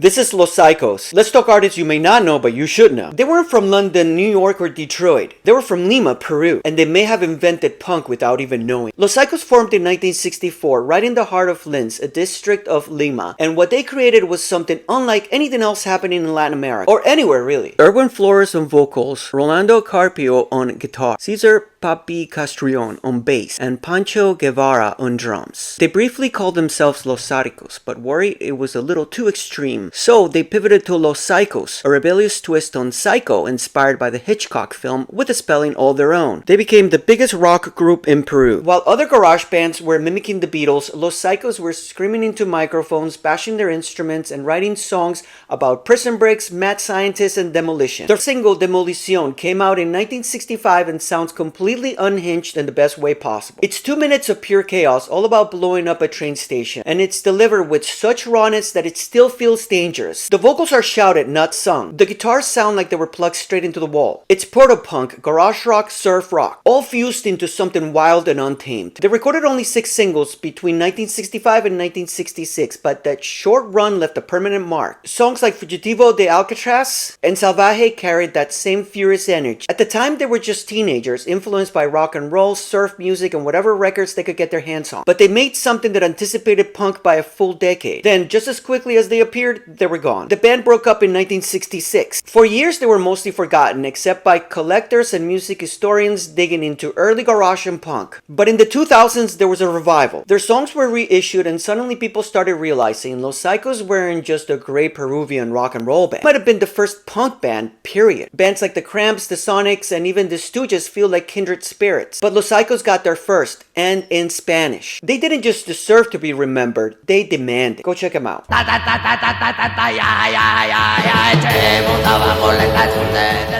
This is Los Saicos. Let's talk artists you may not know, but you should know. They weren't from London, New York, or Detroit. They were from Lima, Peru, and they may have invented punk without even knowing. Los Saicos formed in 1964, right in the heart of Linz, a district of Lima, and what they created was something unlike anything else happening in Latin America, or anywhere really. Erwin Flores on vocals, Rolando Carpio on guitar, Cesar Papi Castrillon on bass, and Pancho Guevara on drums. They briefly called themselves Los Saicos, but worried it was a little too extreme, so they pivoted to Los Saicos, a rebellious twist on Psycho inspired by the Hitchcock film with a spelling all their own. They became the biggest rock group in Peru. While other garage bands were mimicking the Beatles, Los Saicos were screaming into microphones, bashing their instruments, and writing songs about prison breaks, mad scientists, and demolition. Their single Demolicion came out in 1965 and sounds completely unhinged in the best way possible. It's 2 minutes of pure chaos, all about blowing up a train station, and it's delivered with such rawness that it still feels dangerous. The vocals are shouted, not sung. The guitars sound like they were plugged straight into the wall. It's proto-punk, garage rock, surf rock, all fused into something wild and untamed. They recorded only 6 singles between 1965 and 1966, but that short run left a permanent mark. Songs like Fugitivo de Alcatraz and Salvaje carried that same furious energy. At the time, they were just teenagers, influenced by rock and roll, surf music, and whatever records they could get their hands on. But they made something that anticipated punk by a full decade. Then, just as quickly as they appeared, they were gone. The band broke up in 1966. For years, they were mostly forgotten, except by collectors and music historians digging into early garage and punk. But in the 2000s, there was a revival. Their songs were reissued, and suddenly people started realizing Los Saicos weren't just a great Peruvian rock and roll band. It might have been the first punk band, period. Bands like the Cramps, the Sonics, and even the Stooges feel like kindred spirits. But Los Saicos got there first, and in Spanish. They didn't just deserve to be remembered, they demanded. Go check them out. Echemos abajo la estación de